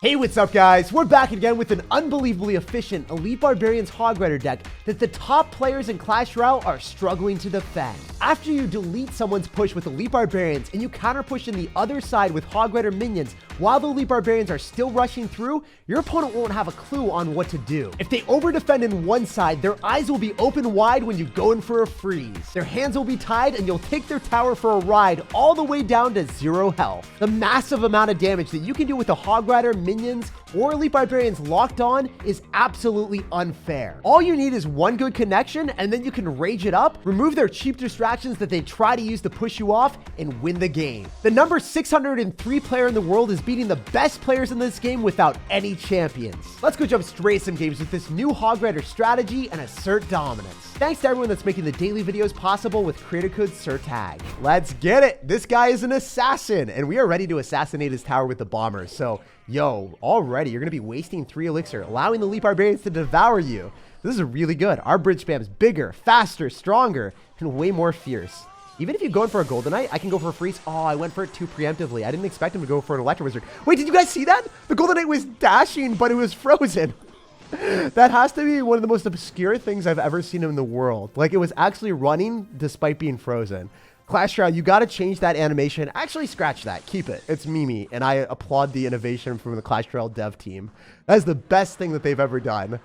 Hey, what's up guys? We're back again with an unbelievably efficient Elite Barbarians Hog Rider deck that the top players in Clash Royale are struggling to defend. After you delete someone's push with Elite Barbarians and you counter push in the other side with Hog Rider minions while the Elite Barbarians are still rushing through, your opponent won't have a clue on what to do. If they over-defend in one side, their eyes will be open wide when you go in for a freeze. Their hands will be tied and you'll take their tower for a ride all the way down to 0 health. The massive amount of damage that you can do with a Hog Rider, minions, or Elite Barbarians locked on is absolutely unfair. All you need is one good connection and then you can rage it up, remove their cheap distractions that they try to use to push you off, and win the game. The number 603 player in the world is beating the best players in this game without any champions. Let's go jump straight some games with this new Hog Rider strategy and assert dominance. Thanks to everyone that's making the daily videos possible with creator code SirTag. Let's get it. This guy is an assassin and we are ready to assassinate his tower with the bombers. So yo, already you're going to be wasting 3 elixir, allowing the Elite Barbarians to devour you. This is really good. Our bridge spam's bigger, faster, stronger, and way more fierce. Even if you go in for a Golden Knight, I can go for a freeze. Oh, I went for it too preemptively. I didn't expect him to go for an Electro Wizard. Wait, did you guys see that? The Golden Knight was dashing, but it was frozen. That has to be one of the most obscure things I've ever seen in the world. Like, it was actually running despite being frozen. Clash Royale, you got to change that animation. Actually, scratch that. Keep it. It's Mimi, and I applaud the innovation from the Clash Royale dev team. That is the best thing that they've ever done.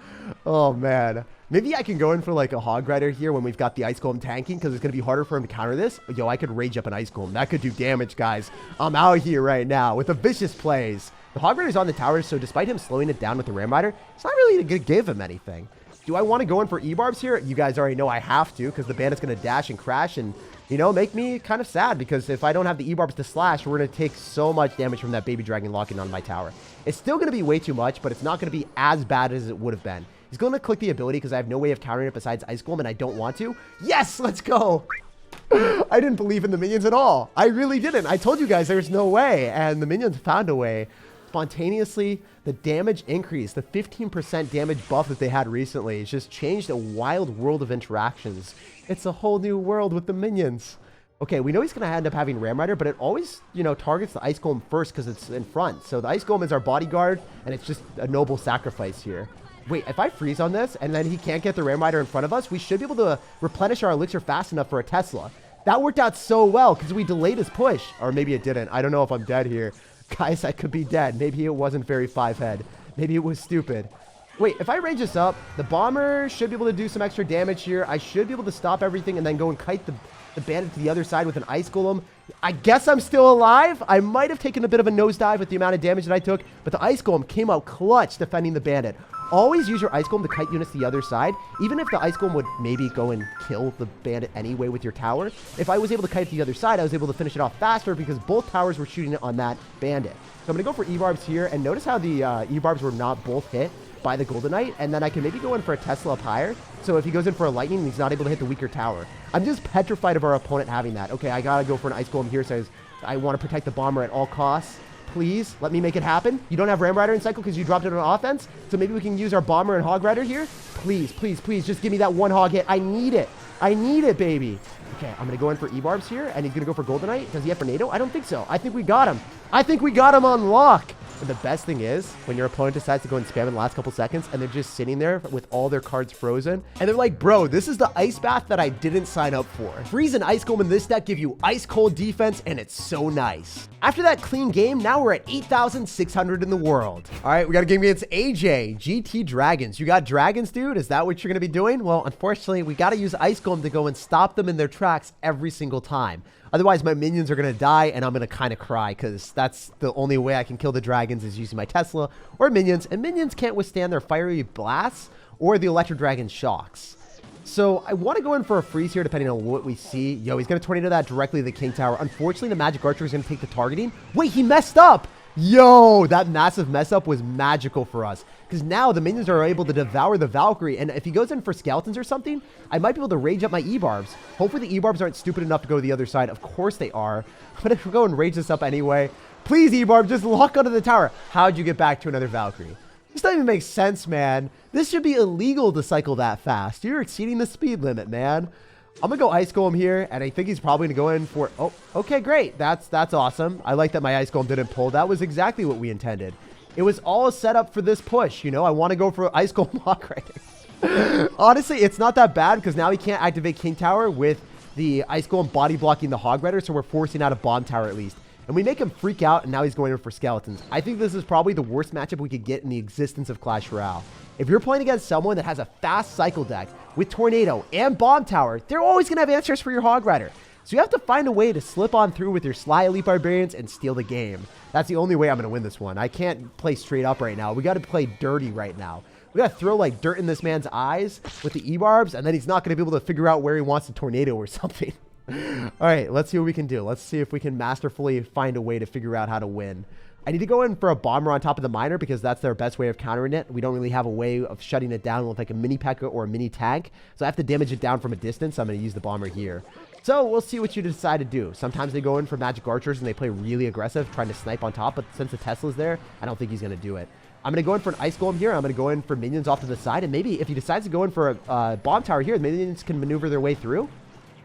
Oh, man. Maybe I can go in for, like, a Hog Rider here when we've got the Ice Golem tanking, because it's going to be harder for him to counter this. Yo, I could rage up an Ice Golem. That could do damage, guys. I'm out here right now with the vicious plays. The Hog Rider's on the tower, so despite him slowing it down with the Ram Rider, it's not really going to give him anything. Do I want to go in for ebarbs here? You guys already know I have to, because the bandit's going to dash and crash and, you know, make me kind of sad, because if I don't have the ebarbs to slash, we're going to take so much damage from that baby dragon locking on my tower. It's still going to be way too much, but it's not going to be as bad as it would have been. He's going to click the ability because I have no way of countering it besides Ice Golem, and I don't want to. Yes, let's go. I didn't believe in the minions at all. I really didn't. I told you guys there's no way, and the minions found a way. Spontaneously, the damage increase, the 15% damage buff that they had recently, has just changed a wild world of interactions. It's a whole new world with the minions. Okay, we know he's going to end up having Ram Rider, but it always, you know, targets the Ice Golem first because it's in front. So the Ice Golem is our bodyguard, and it's just a noble sacrifice here. Wait, if I freeze on this, and then he can't get the Ram Rider in front of us, we should be able to replenish our elixir fast enough for a Tesla. That worked out so well because we delayed his push. Or maybe it didn't. I don't know if I'm dead here. Guys, I could be dead. Maybe it wasn't very 5-head. Maybe it was stupid. Wait, if I range this up, the bomber should be able to do some extra damage here. I should be able to stop everything and then go and kite the bandit to the other side with an Ice Golem. I guess I'm still alive. I might have taken a bit of a nosedive with the amount of damage that I took, but the Ice Golem came out clutch defending the bandit. Always use your Ice Golem to kite units to the other side. Even if the Ice Golem would maybe go and kill the bandit anyway with your tower, if I was able to kite to the other side, I was able to finish it off faster because both towers were shooting it on that bandit. So I'm going to go for ebarbs here, and notice how the ebarbs were not both hit by the Golden Knight, and then I can maybe go in for a Tesla up higher. So if he goes in for a lightning, he's not able to hit the weaker tower. I'm just petrified of our opponent having that. Okay, I got to go for an Ice Golem here, so I want to protect the bomber at all costs. Please, let me make it happen. You don't have Ram Rider in cycle because you dropped it on offense. So maybe we can use our Bomber and Hog Rider here. Please, please, please, just give me that one Hog hit. I need it. I need it, baby. Okay, I'm going to go in for ebarbs here, and he's going to go for Golden Knight. Does he have Tornado? I don't think so. I think we got him. I think we got him on lock. And the best thing is when your opponent decides to go and spam in the last couple seconds and they're just sitting there with all their cards frozen and they're like, bro, this is the ice bath that I didn't sign up for. Freeze and Ice Golem in this deck give you ice cold defense, and it's so nice. After that clean game, now we're at 8,600 in the world. All right, we got a game against AJ, GT Dragons. You got dragons, dude? Is that what you're going to be doing? Well, unfortunately, we got to use Ice Golem to go and stop them in their tracks every single time. Otherwise, my minions are going to die, and I'm going to kind of cry, because that's the only way I can kill the dragons is using my Tesla or minions, and minions can't withstand their fiery blasts or the Electro Dragon shocks. So I want to go in for a freeze here, depending on what we see. Yo, he's going to tornado that directly to the King Tower. Unfortunately, the Magic Archer is going to take the targeting. Wait, he messed up! Yo, that massive mess up was magical for us, because now the minions are able to devour the Valkyrie, and if he goes in for skeletons or something, I might be able to rage up my ebarbs. Hopefully the ebarbs aren't stupid enough to go to the other side. Of course they are. I'm going to go and rage this up anyway. Please, ebarb, just lock onto the tower. How'd you get back to another Valkyrie? This doesn't even make sense, man. This should be illegal to cycle that fast. You're exceeding the speed limit, man. I'm going to go Ice Golem here, and I think he's probably going to go in for... Oh, okay, great. That's awesome. I like that my Ice Golem didn't pull. That was exactly what we intended. It was all set up for this push. You know, I want to go for Ice Golem Hog Rider. Honestly, it's not that bad because now he can't activate King Tower with the Ice Golem body blocking the Hog Rider, so we're forcing out a Bomb Tower at least. And we make him freak out, and now he's going in for Skeletons. I think this is probably the worst matchup we could get in the existence of Clash Royale. If you're playing against someone that has a fast cycle deck with Tornado and Bomb Tower, they're always going to have answers for your Hog Rider. So you have to find a way to slip on through with your sly Elite Barbarians and steal the game. That's the only way I'm going to win this one. I can't play straight up right now. We got to play dirty right now. We got to throw like dirt in this man's eyes with the ebarbs, and then he's not going to be able to figure out where he wants the tornado or something. All right, let's see what we can do. Let's see if we can masterfully find a way to figure out how to win. I need to go in for a bomber on top of the miner because that's their best way of countering it. We don't really have a way of shutting it down with like a mini P.E.K.K.A. or a mini tank. So I have to damage it down from a distance. So I'm going to use the bomber here. So we'll see what you decide to do. Sometimes they go in for magic archers and they play really aggressive, trying to snipe on top. But since the Tesla's there, I don't think he's going to do it. I'm going to go in for an Ice Golem here. I'm going to go in for minions off to the side. And maybe if he decides to go in for a bomb tower here, the minions can maneuver their way through.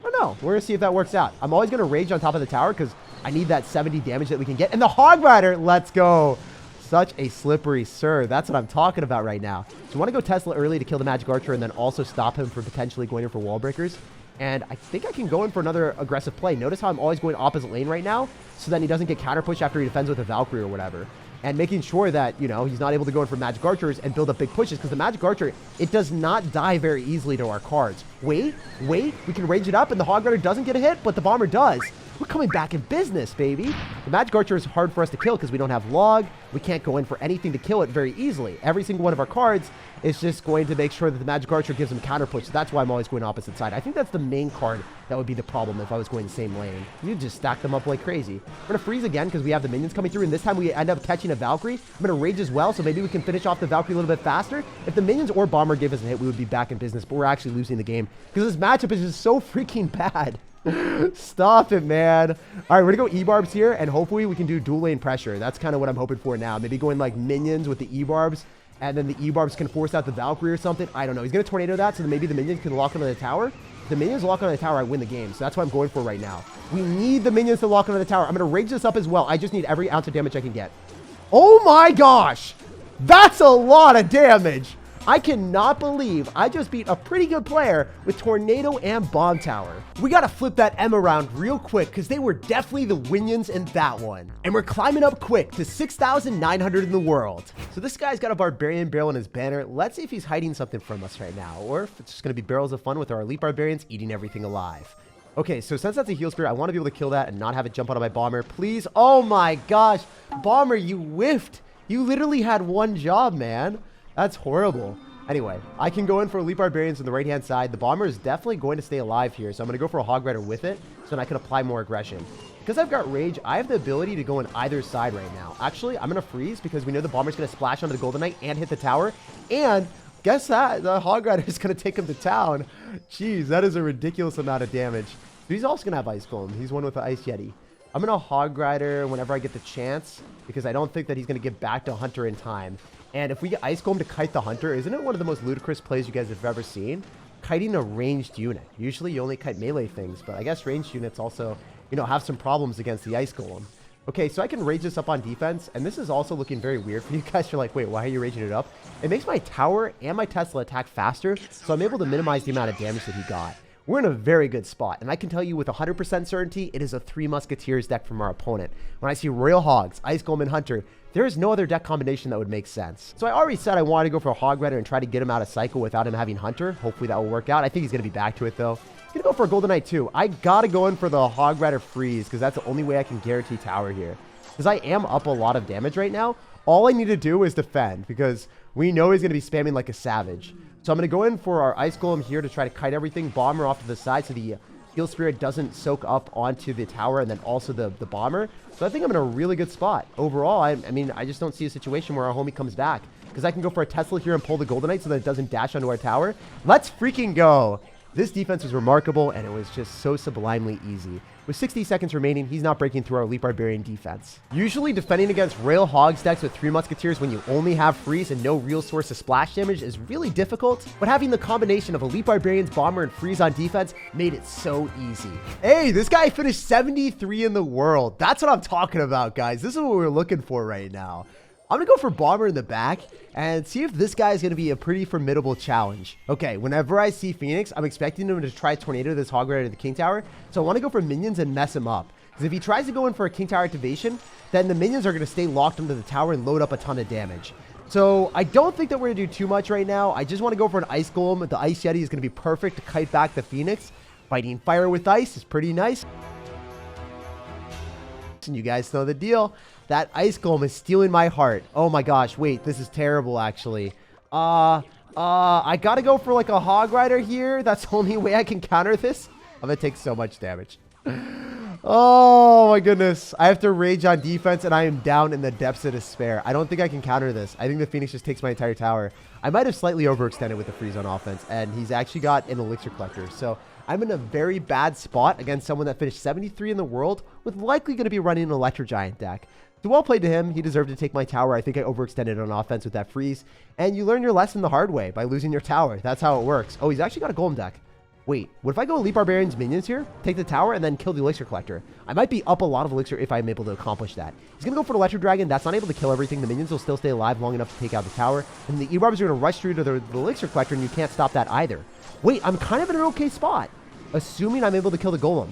I don't know. We're going to see if that works out. I'm always going to rage on top of the tower because I need that 70 damage that we can get. And the Hog Rider, let's go. Such a slippery Sir. That's what I'm talking about right now. So you want to go Tesla early to kill the Magic Archer and then also stop him from potentially going in for wall breakers. And I think I can go in for another aggressive play. Notice how I'm always going opposite lane right now so that he doesn't get counter push after he defends with a Valkyrie or whatever. And making sure that, you know, he's not able to go in for Magic Archers and build up big pushes because the Magic Archer, it does not die very easily to our cards. Wait, we can range it up and the Hog Rider doesn't get a hit, but the Bomber does. We're coming back in business, baby. The Magic Archer is hard for us to kill because we don't have log. We can't go in for anything to kill it very easily. Every single one of our cards is just going to make sure that the Magic Archer gives him counter push. So that's why I'm always going opposite side. I think that's the main card that would be the problem if I was going the same lane. You just stack them up like crazy. We're going to freeze again because we have the minions coming through, and this time we end up catching a Valkyrie. I'm going to rage as well, so maybe we can finish off the Valkyrie a little bit faster. If the minions or Bomber give us a hit, we would be back in business, but we're actually losing the game because this matchup is just so freaking bad. Stop it, man. All right, we're gonna go ebarbs here, and hopefully we can do dual lane pressure. That's kind of what I'm hoping for now. Maybe going like minions with the ebarbs, and then the ebarbs can force out the Valkyrie or something. I don't know. He's gonna tornado that, so then maybe the minions can lock onto the tower. If the minions lock onto the tower, I win the game. So that's what I'm going for right now. We need the minions to lock onto the tower. I'm gonna rage this up as well. I just need every ounce of damage I can get. Oh my gosh, that's a lot of damage. I cannot believe I just beat a pretty good player with Tornado and Bomb Tower. We gotta flip that M around real quick because they were definitely the winions in that one. And we're climbing up quick to 6,900 in the world. So this guy's got a Barbarian barrel in his banner. Let's see if he's hiding something from us right now, or if it's just gonna be barrels of fun with our Elite Barbarians eating everything alive. Okay, so since that's a heal spirit, I want to be able to kill that and not have it jump out of my Bomber. Please. Oh my gosh. Bomber, you whiffed. You literally had one job, man. That's horrible. Anyway, I can go in for Elite Barbarians on the right-hand side. The Bomber is definitely going to stay alive here, so I'm going to go for a Hog Rider with it so that I can apply more aggression. Because I've got Rage, I have the ability to go on either side right now. Actually, I'm going to freeze because we know the Bomber's going to splash onto the Golden Knight and hit the tower. And guess that, the Hog Rider is going to take him to town. Jeez, that is a ridiculous amount of damage. He's also going to have Ice Golem. He's one with the Ice Yeti. I'm going to Hog Rider whenever I get the chance because I don't think that he's going to get back to Hunter in time. And if we get Ice Golem to kite the Hunter, isn't it one of the most ludicrous plays you guys have ever seen? Kiting a ranged unit. Usually you only kite melee things, but I guess ranged units also, you know, have some problems against the Ice Golem. Okay, so I can rage this up on defense, and this is also looking very weird for you guys. You're like, wait, why are you raging it up? It makes my tower and my Tesla attack faster, so I'm able to minimize the amount of damage that he got. We're in a very good spot, and I can tell you with 100% certainty, it is a 3 Musketeers deck from our opponent. When I see Royal Hogs, Ice Golem, and Hunter, there is no other deck combination that would make sense. So I already said I wanted to go for a Hog Rider and try to get him out of cycle without him having Hunter. Hopefully that will work out. I think he's going to be back to it, though. He's going to go for a Golden Knight, too. I got to go in for the Hog Rider freeze, because that's the only way I can guarantee tower here. Because I am up a lot of damage right now. All I need to do is defend, because we know he's going to be spamming like a savage. So I'm going to go in for our Ice Golem here to try to kite everything, Bomber off to the side so the Heal Spirit doesn't soak up onto the tower and then also the Bomber. So I think I'm in a really good spot. Overall, I mean, I just don't see a situation where our homie comes back. Because I can go for a Tesla here and pull the Golden Knight so that it doesn't dash onto our tower. Let's freaking go. This defense was remarkable, and it was just so sublimely easy. With 60 seconds remaining, he's not breaking through our Elite Barbarian defense. Usually defending against Royal Hogs decks with 3 Musketeers when you only have freeze and no real source of splash damage is really difficult, but having the combination of Elite Barbarians, Bomber, and freeze on defense made it so easy. Hey, this guy finished 73 in the world. That's what I'm talking about, guys. This is what we're looking for right now. I'm going to go for Bomber in the back and see if this guy is going to be a pretty formidable challenge. Okay, whenever I see Phoenix, I'm expecting him to try Tornado this Hog Rider to the King Tower. So I want to go for minions and mess him up. Because if he tries to go in for a King Tower activation, then the minions are going to stay locked into the tower and load up a ton of damage. So I don't think that we're going to do too much right now. I just want to go for an Ice Golem. The Ice Yeti is going to be perfect to kite back the Phoenix. Fighting fire with ice is pretty nice. And you guys know the deal. That Ice Golem is stealing my heart. Oh my gosh, wait, this is terrible actually. I gotta go for like a Hog Rider here. That's the only way I can counter this. I'm gonna take so much damage. Oh my goodness. I have to rage on defense and I am down in the depths of despair. I don't think I can counter this. I think the Phoenix just takes my entire tower. I might have slightly overextended with the freeze on offense, and he's actually got an Elixir Collector. So I'm in a very bad spot against someone that finished 73 in the world with likely going to be running an Electro Giant deck. So well played to him. He deserved to take my tower. I think I overextended on offense with that freeze. And you learn your lesson the hard way by losing your tower. That's how it works. Oh, he's actually got a Golem deck. Wait, what if I go Elite Barbarians minions here, take the tower, and then kill the Elixir Collector? I might be up a lot of Elixir if I'm able to accomplish that. He's going to go for the Electro Dragon. That's not able to kill everything. The minions will still stay alive long enough to take out the tower. And the ebarbs are going to rush through to the Elixir Collector, and you can't stop that either. Wait, I'm kind of in an okay spot, assuming I'm able to kill the Golem.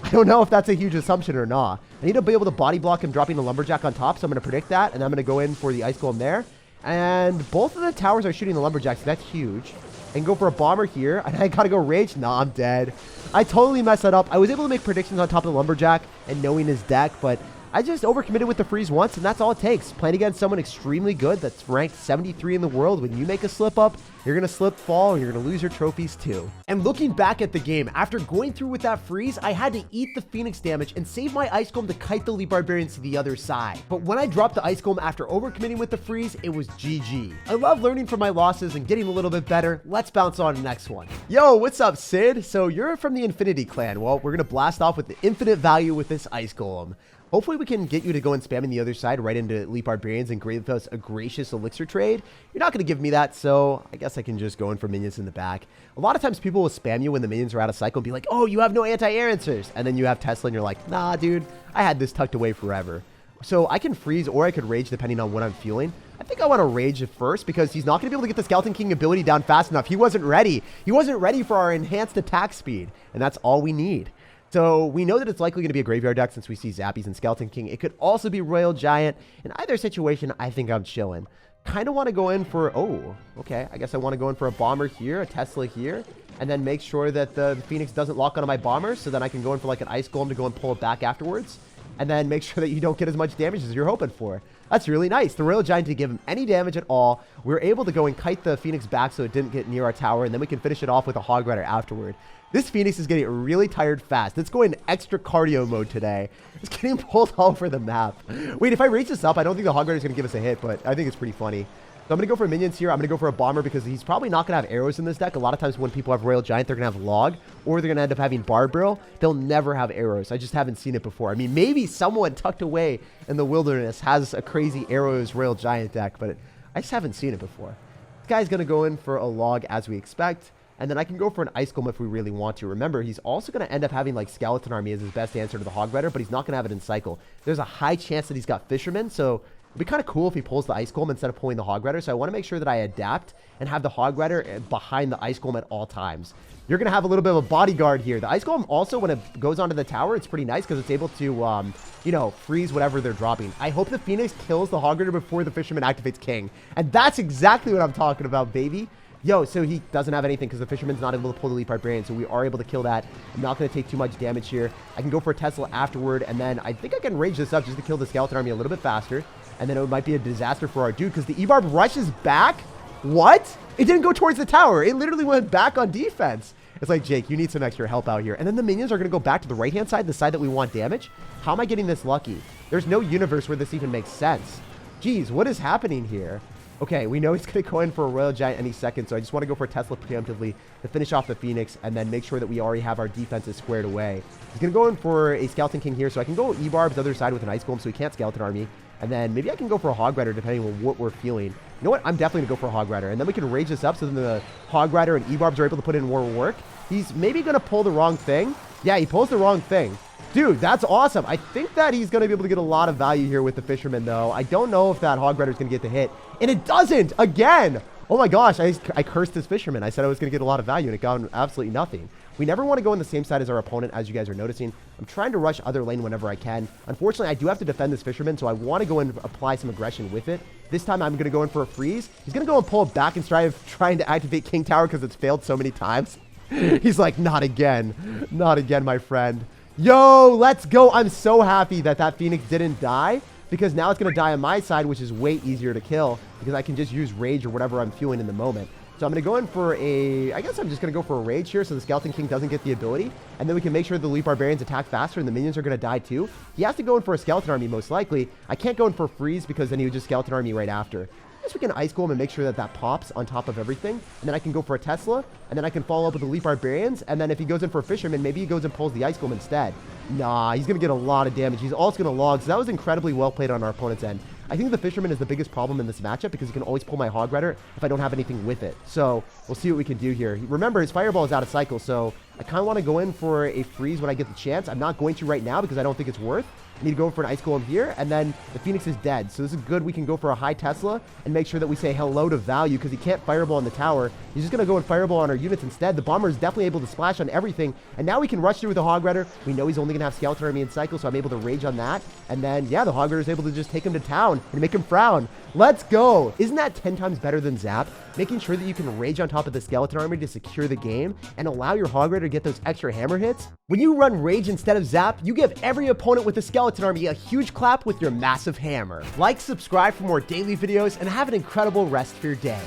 I don't know if that's a huge assumption or not. I need to be able to body block him dropping a Lumberjack on top, so I'm going to predict that, and I'm going to go in for the Ice Golem there. And both of the towers are shooting the Lumberjacks, so that's huge. And go for a Bomber here, and I gotta go Rage. Nah, I'm dead. I totally messed that up. I was able to make predictions on top of the Lumberjack and knowing his deck, but I just overcommitted with the freeze once, and that's all it takes. Playing against someone extremely good that's ranked 73 in the world, when you make a slip up, you're going to slip, fall, and you're going to lose your trophies too. And looking back at the game, after going through with that freeze, I had to eat the Phoenix damage and save my Ice Golem to kite the Elite Barbarians to the other side. But when I dropped the Ice Golem after overcommitting with the freeze, it was GG. I love learning from my losses and getting a little bit better. Let's bounce on to the next one. Yo, what's up, Sid? So you're from the Infinity Clan. Well, we're going to blast off with the infinite value with this Ice Golem. Hopefully we can get you to go and spam in the other side right into Elite Barbarians and give us a gracious Elixir trade. You're not going to give me that, so I guess I can just go in for minions in the back. A lot of times people will spam you when the minions are out of cycle and be like, oh, you have no anti-air answers. And then you have Tesla and you're like, nah, dude, I had this tucked away forever. So I can freeze or I could rage depending on what I'm feeling. I think I want to rage at first because he's not going to be able to get the Skeleton King ability down fast enough. He wasn't ready. He wasn't ready for our enhanced attack speed, and that's all we need. So we know that it's likely going to be a graveyard deck since we see Zappies and Skeleton King. It could also be Royal Giant. In either situation, I think I'm chilling. Kind of want to go in for, oh, okay. I guess I want to go in for a Bomber here, a Tesla here, and then make sure that the Phoenix doesn't lock onto my Bomber, so then I can go in for like an Ice Golem to go and pull it back afterwards. And then make sure that you don't get as much damage as you're hoping for. That's really nice. The Royal Giant didn't give him any damage at all. We were able to go and kite the Phoenix back so it didn't get near our tower, and then we can finish it off with a Hog Rider afterward. This Phoenix is getting really tired fast. It's going extra cardio mode today. It's getting pulled all over the map. Wait, if I reach this up, I don't think the Hog Rider is going to give us a hit, but I think it's pretty funny. So I'm going to go for minions here. I'm going to go for a Bomber because he's probably not going to have arrows in this deck. A lot of times when people have Royal Giant, they're going to have Log, or they're going to end up having Barbarrill. They'll never have arrows. I just haven't seen it before. I mean, maybe someone tucked away in the wilderness has a crazy arrows Royal Giant deck, but I just haven't seen it before. This guy's going to go in for a Log as we expect. And then I can go for an Ice Golem if we really want to. Remember, he's also going to end up having like Skeleton Army as his best answer to the Hog Rider, but he's not going to have it in cycle. There's a high chance that he's got Fisherman, so it'd be kind of cool if he pulls the Ice Golem instead of pulling the Hog Rider. So I want to make sure that I adapt and have the Hog Rider behind the Ice Golem at all times. You're going to have a little bit of a bodyguard here. The Ice Golem also, when it goes onto the tower, it's pretty nice because it's able to, you know, freeze whatever they're dropping. I hope the Phoenix kills the Hog Rider before the Fisherman activates King. And that's exactly what I'm talking about, baby. Yo, so he doesn't have anything because the Fisherman's not able to pull the Elite Barbarian, so we are able to kill that. I'm not going to take too much damage here. I can go for a Tesla afterward, and then I think I can rage this up just to kill the Skeleton Army a little bit faster. And then it might be a disaster for our dude because the ebarb rushes back. What? It didn't go towards the tower. It literally went back on defense. It's like, Jake, you need some extra help out here. And then the minions are going to go back to the right-hand side, the side that we want damage. How am I getting this lucky? There's no universe where this even makes sense. Jeez, what is happening here? Okay, we know he's going to go in for a Royal Giant any second, so I just want to go for Tesla preemptively to finish off the Phoenix and then make sure that we already have our defenses squared away. He's going to go in for a Skeleton King here, so I can go ebarbs the other side with an Ice Golem so he can't Skeleton Army. And then maybe I can go for a Hog Rider depending on what we're feeling. You know what? I'm definitely going to go for a Hog Rider. And then we can rage this up so then the Hog Rider and ebarbs are able to put in more work. He's maybe going to pull the wrong thing. Yeah, he pulls the wrong thing. Dude, that's awesome. I think that he's going to be able to get a lot of value here with the fisherman, though. I don't know if that hog rider is going to get the hit. And it doesn't! Again! Oh my gosh, I cursed this fisherman. I said I was going to get a lot of value, and it got absolutely nothing. We never want to go on the same side as our opponent, as you guys are noticing. I'm trying to rush other lane whenever I can. Unfortunately, I do have to defend this fisherman, so I want to go and apply some aggression with it. This time, I'm going to go in for a freeze. He's going to go and pull it back and trying to activate King Tower because it's failed so many times. He's like, not again. Not again, my friend. Yo, let's go. I'm so happy that that Phoenix didn't die, because now it's going to die on my side, which is way easier to kill because I can just use rage or whatever I'm feeling in the moment. So I'm going to go in for I guess I'm just going to go for a rage here so the Skeleton King doesn't get the ability. And then we can make sure the Elite Barbarians attack faster and the minions are going to die too. He has to go in for a Skeleton Army most likely. I can't go in for a freeze because then he would just Skeleton Army right after. I guess we can Ice Golem and make sure that that pops on top of everything. And then I can go for a Tesla. And then I can follow up with the Elite Barbarians. And then if he goes in for a Fisherman, maybe he goes and pulls the Ice Golem instead. Nah, he's going to get a lot of damage. He's also going to log. So that was incredibly well played on our opponent's end. I think the Fisherman is the biggest problem in this matchup because he can always pull my Hog Rider if I don't have anything with it. So we'll see what we can do here. Remember, his Fireball is out of cycle, so I kind of want to go in for a freeze when I get the chance. I'm not going to right now because I don't think it's worth. I need to go for an Ice Golem here, and then the Phoenix is dead. So this is good. We can go for a high Tesla and make sure that we say hello to value because he can't Fireball on the tower. He's just going to go and Fireball on our units instead. The Bomber is definitely able to splash on everything, and now we can rush through with the Hog Rider. We know he's only going to have Skeleton Army in cycle, so I'm able to rage on that. And then, yeah, the Hog Rider is able to just take him to town and make him frown. Let's go. Isn't that 10 times better than Zap? Making sure that you can rage on top of the Skeleton Army to secure the game and allow your Hog Rider to get those extra hammer hits. When you run rage instead of Zap, you give every opponent with the Skeleton Army a huge clap with your massive hammer. Like, subscribe for more daily videos, and have an incredible rest of your day.